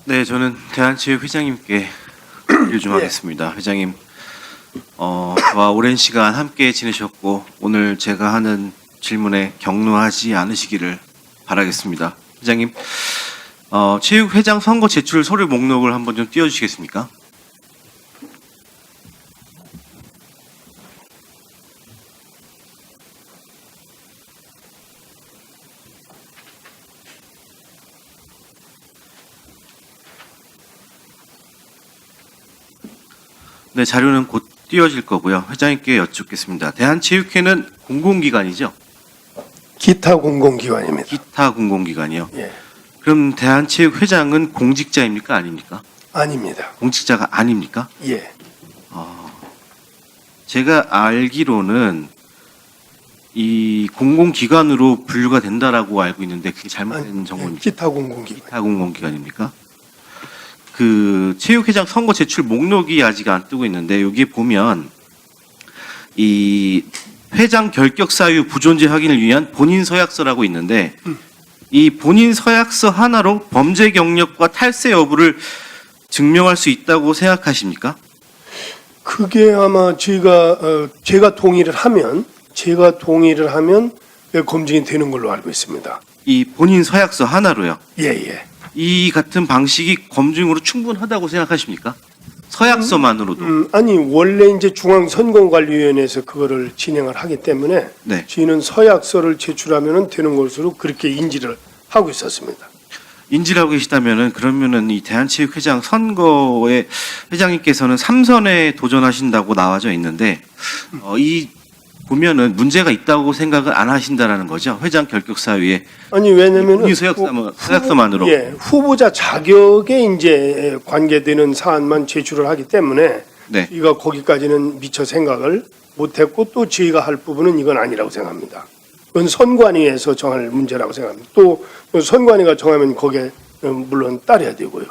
네, 저는 대한체육회장님께 일 좀 예. 하겠습니다. 회장님, 저와 오랜 시간 함께 지내셨고 오늘 제가 하는 질문에 격노하지 않으시기를 바라겠습니다. 회장님, 체육회장 선거 제출 서류 목록을 한번 좀 띄워주시겠습니까? 네, 자료는 곧 띄워질 거고요. 회장님께 여쭙겠습니다. 대한체육회는 공공기관이죠? 기타 공공기관입니다. 기타 공공기관이요. 예, 그럼 대한체육회장은 공직자입니까? 아닙니까? 아닙니다. 공직자가 아닙니까? 예, 제가 알기로는 이 공공기관으로 분류가 된다라고 알고 있는데 그게 잘못된 정보입니까? 기타 공공기관. 기타 공공기관입니까? 그 체육회장 선거 제출 목록이 아직 안 뜨고 있는데 여기 보면 이 회장 결격 사유 부존재 확인을 위한 본인 서약서라고 있는데 이 본인 서약서 하나로 범죄 경력과 탈세 여부를 증명할 수 있다고 생각하십니까? 그게 아마 제가 동의를 하면 검증이 되는 걸로 알고 있습니다. 이 본인 서약서 하나로요. 예, 예. 이 같은 방식이 검증으로 충분하다고 생각하십니까? 서약서만으로도. 아니 원래 이제 중앙선거관리위원회에서 그거를 진행을 하기 때문에 네. 저희는 서약서를 제출하면 되는 것으로 그렇게 인지를 하고 있었습니다. 인지를 하고 계시다면은 그러면은 이 대한체육회장 선거에 회장님께서는 3선에 도전하신다고 나와져 있는데 이 보면은 문제가 있다고 생각을 안 하신다라는 거죠. 회장 결격 사유에 아니 왜냐면은 본인 서약서만으로. 예, 후보자 자격에 이제 관계되는 사안만 제출을 하기 때문에 네. 저희가 거기까지는 미처 생각을 못했고 또 저희가 할 부분은 이건 아니라고 생각합니다. 그건 선관위에서 정할 문제라고 생각합니다. 또 선관위가 정하면 거기에 물론 따라야 되고요.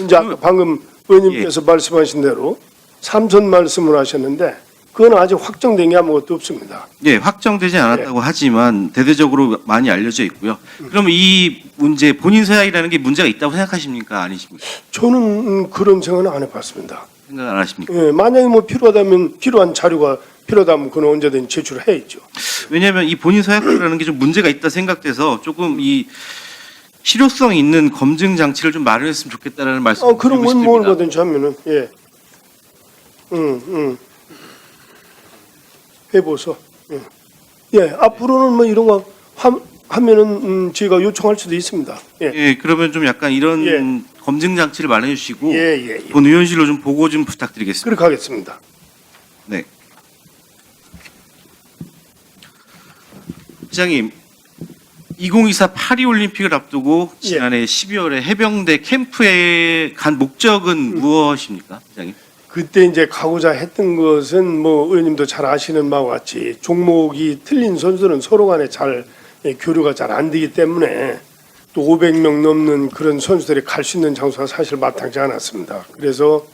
이제 아까 방금 의원님께서 말씀하신 대로 3선 말씀을 하셨는데 그건 아직 확정된 게 아무것도 없습니다. 예, 확정되지 않았다고 하지만 대대적으로 많이 알려져 있고요. 그러면 이 문제 본인 서약이라는 게 문제가 있다고 생각하십니까? 아니십니까? 저는 그런 생각은 안 해봤습니다. 생각 안 하십니까? 예, 만약에 뭐 필요하다면 필요한 자료가 필요하다면 그건 언제든 제출해야죠. 왜냐하면 이 본인 서약서라는 게 좀 문제가 있다 생각돼서 조금 이 실효성 있는 검증 장치를 좀 마련했으면 좋겠다라는 말씀을 그런 드리고 건 싶습니다. 뭘 거든지 하면은 예, 해보소. 예, 앞으로는 뭐 이런 거 하면은 제가 요청할 수도 있습니다. 예, 예, 그러면 좀 약간 이런 예. 검증 장치를 마련해 주시고 예. 본 의원실로 좀 보고 좀 부탁드리겠습니다. 그렇게 하겠습니다. 네. 회장님, 2024 파리올림픽을 앞두고 지난해 12월에 해병대 캠프에 간 목적은 무엇입니까, 회장님? 그때 이제 가고자 했던 것은 뭐 의원님도 잘 아시는 바와 같이 종목이 틀린 선수는 서로 간에 잘 교류가 잘 안 되기 때문에 또 500명 넘는 그런 선수들이 갈 수 있는 장소가 사실 마땅치 않았습니다. 그래서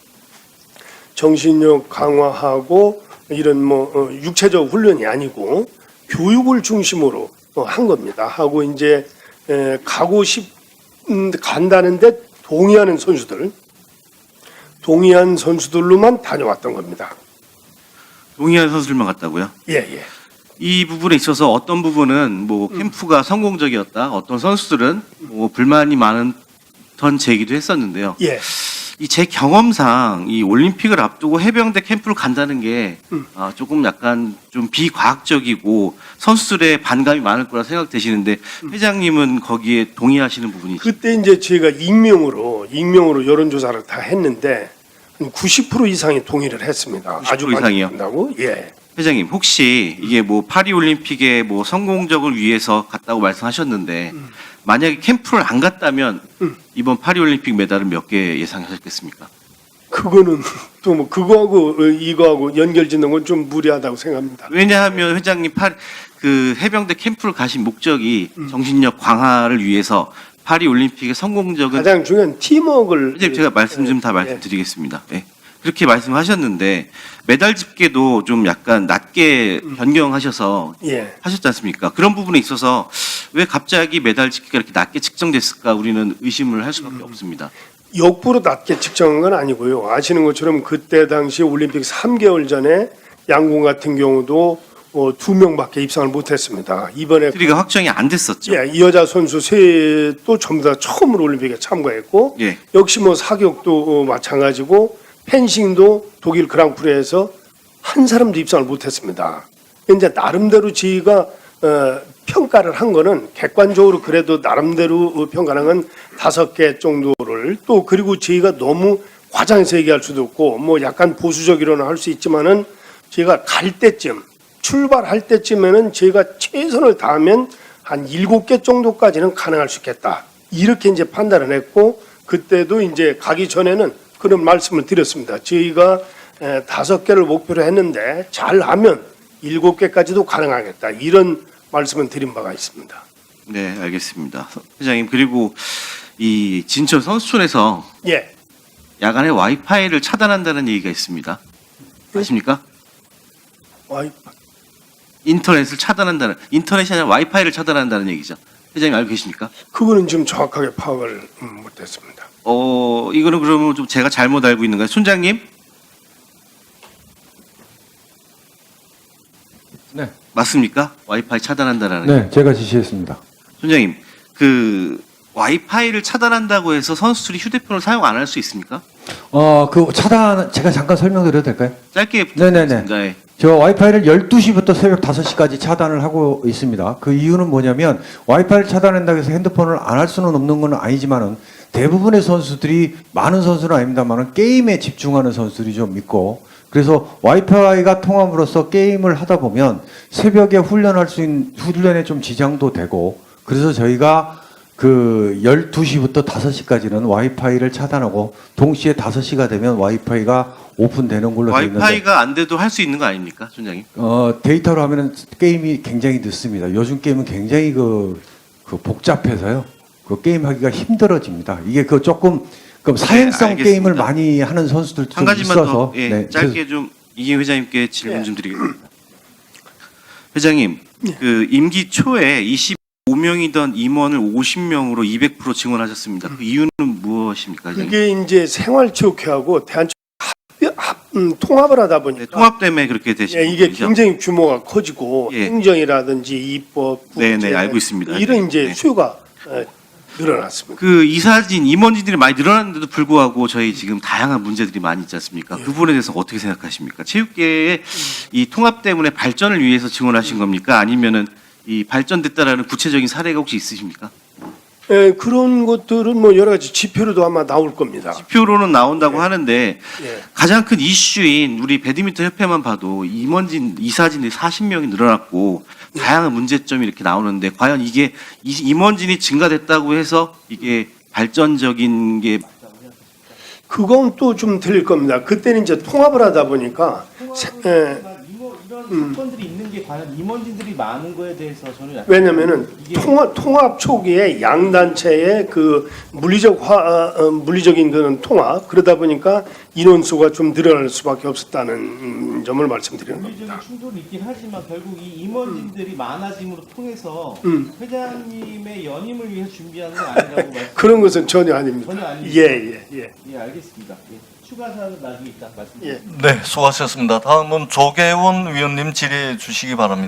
정신력 강화하고 이런 뭐 육체적 훈련이 아니고 교육을 중심으로 한 겁니다. 하고 이제 간다는데 동의한 선수들로만 다녀왔던 겁니다. 동의한 선수들만 갔다고요? 예. 이 부분에 있어서 어떤 부분은 뭐 캠프가 성공적이었다, 어떤 선수들은 뭐 불만이 많던 제기도 했었는데요. 예. 이 제 경험상 이 올림픽을 앞두고 해병대 캠프를 간다는 게 조금 약간 좀 비과학적이고 선수들의 반감이 많을 거라 생각되시는데 회장님은 거기에 동의하시는 부분이죠? 그때 이제 제가 익명으로 여론조사를 다 했는데 한 90% 이상이 동의를 했습니다. 90% 이상이요? 한다고? 예. 회장님 혹시 이게 뭐 파리 올림픽의 뭐 성공적을 위해서 갔다고 말씀하셨는데 만약에 캠프를 안 갔다면 이번 파리 올림픽 메달은 몇 개 예상하셨겠습니까? 그거는 또 뭐 그거하고 이거하고 연결짓는 건 좀 무리하다고 생각합니다. 왜냐하면 회장님 그 해병대 캠프를 가신 목적이 정신력 강화를 위해서 파리 올림픽의 성공적은 가장 중요한 팀워크를 회장님 제가 말씀 좀 다 말씀드리겠습니다. 네. 그렇게 말씀하셨는데 매달 집계도 좀 약간 낮게 변경하셔서 예. 하셨지 않습니까? 그런 부분에 있어서 왜 갑자기 매달 집계가 이렇게 낮게 측정됐을까 우리는 의심을 할 수밖에 없습니다. 역부로 낮게 측정한 건 아니고요. 아시는 것처럼 그때 당시 올림픽 3개월 전에 양궁 같은 경우도 2명밖에 입상을 못했습니다. 이번에 트리가 확정이 안 됐었죠. 예, 이 여자 선수 셋도 전부 다 처음으로 올림픽에 참가했고 예. 역시 뭐 사격도 마찬가지고 펜싱도 독일 그랑프리에서 한 사람도 입상을 못했습니다. 이제 나름대로 저희가 평가를 한 거는 객관적으로 그래도 나름대로 평가한 건 5개 정도를 또 그리고 저희가 너무 과장해서 얘기할 수도 없고 뭐 약간 보수적이로는 할 수 있지만은 저희가 갈 때쯤 출발할 때쯤에는 저희가 최선을 다하면 한 7개 정도까지는 가능할 수 있겠다. 이렇게 이제 판단을 했고 그때도 이제 가기 전에는 그런 말씀을 드렸습니다. 저희가 5개를 목표로 했는데 잘하면 7개까지도 가능하겠다. 이런 말씀을 드린 바가 있습니다. 네, 알겠습니다. 회장님 그리고 이 진천 선수촌에서 예. 야간에 와이파이를 차단한다는 얘기가 있습니다. 아십니까? 인터넷을 차단한다는 인터넷이 아니라 와이파이를 차단한다는 얘기죠. 회장님 알고 계십니까? 그거는 지금 정확하게 파악을 못했습니다. 이거는 그러면 좀 제가 잘못 알고 있는가요? 손장님? 네. 맞습니까? 와이파이 차단한다라는 네, 제가 지시했습니다. 손장님, 그 와이파이를 차단한다고 해서 선수들이 휴대폰을 사용 안 할 수 있습니까? 그 차단 제가 잠깐 설명드려도 될까요? 짧게 네네네. 부탁드립니다. 예. 저 와이파이를 12시부터 새벽 5시까지 차단을 하고 있습니다. 그 이유는 뭐냐면 와이파이를 차단한다고 해서 핸드폰을 안 할 수는 없는 건 아니지만은 대부분의 선수들이 많은 선수는 아닙니다만은 게임에 집중하는 선수들이 좀 있고 그래서 와이파이가 통함으로써 게임을 하다 보면 새벽에 훈련할 수 있는 훈련에 좀 지장도 되고 그래서 저희가 그 12시부터 5시까지는 와이파이를 차단하고 동시에 5시가 되면 와이파이가 오픈되는 걸로 되어 있는데 와이파이가 안 돼도 할 수 있는 거 아닙니까, 손장님? 데이터로 하면은 게임이 굉장히 늦습니다. 요즘 게임은 굉장히 그 복잡해서요. 그 게임 하기가 힘들어집니다. 이게 그 조금 그 사행성 알겠습니다. 게임을 많이 하는 선수들도 한 좀 가지만 있어서 더 예, 네, 짧게 좀 이기 회장님께 질문 예. 좀 드리겠습니다. 회장님, 그 임기 초에 25명이던 임원을 50명으로 200% 증원하셨습니다. 그 이유는 무엇입니까, 회장님? 그게 이제 생활체육회하고 대한체육 통합을 하다 보니까 네, 통합 때문에 그렇게 되신 예, 이게 거죠? 굉장히 규모가 커지고 예. 행정이라든지 입법, 네, 국제, 네, 알고 있습니다. 이런 이제 네. 수요가 늘어났습니다. 그 이사진 임원진들이 많이 늘어났는데도 불구하고 저희 지금 다양한 문제들이 많이 있지 않습니까? 그 부분에 대해서 어떻게 생각하십니까? 체육계의 이 통합 때문에 발전을 위해서 증원하신 겁니까? 아니면은 이 발전됐다라는 구체적인 사례가 혹시 있으십니까? 예, 그런 것들은 뭐 여러 가지 지표로도 아마 나올 겁니다. 지표로는 나온다고 하는데 예. 가장 큰 이슈인 우리 배드민턴 협회만 봐도 임원진 이사진이 40명이 늘어났고 다양한 문제점이 이렇게 나오는데 과연 이게 임원진이 증가됐다고 해서 이게 발전적인 게 그건 또 좀 틀릴 겁니다. 그때는 이제 통합을 하다 보니까 이런 사건들이 있는 게 과연 임원진들이 많은 거에 대해서 저는 약간 왜냐면은 이게 통합 초기에 양 단체의 그 물리적인 그런 통합 그러다 보니까 인원수가 좀 늘어날 수밖에 없었다는 점을 말씀드리는 겁니다. 물리적인 충돌이 있긴 하지만 결국 이 임원진들이 많아짐으로 통해서 회장님의 연임을 위해서 준비하는 건 아니라고 말씀. 그런 것은 전혀 아닙니다. 전혀 아닙니다. 예. 예, 알겠습니다. 예. 추가 사항은 나중에 있다 말씀. 예. 네, 수고하셨습니다. 다음은 조계원 위원님 질의해 주시기 바랍니다.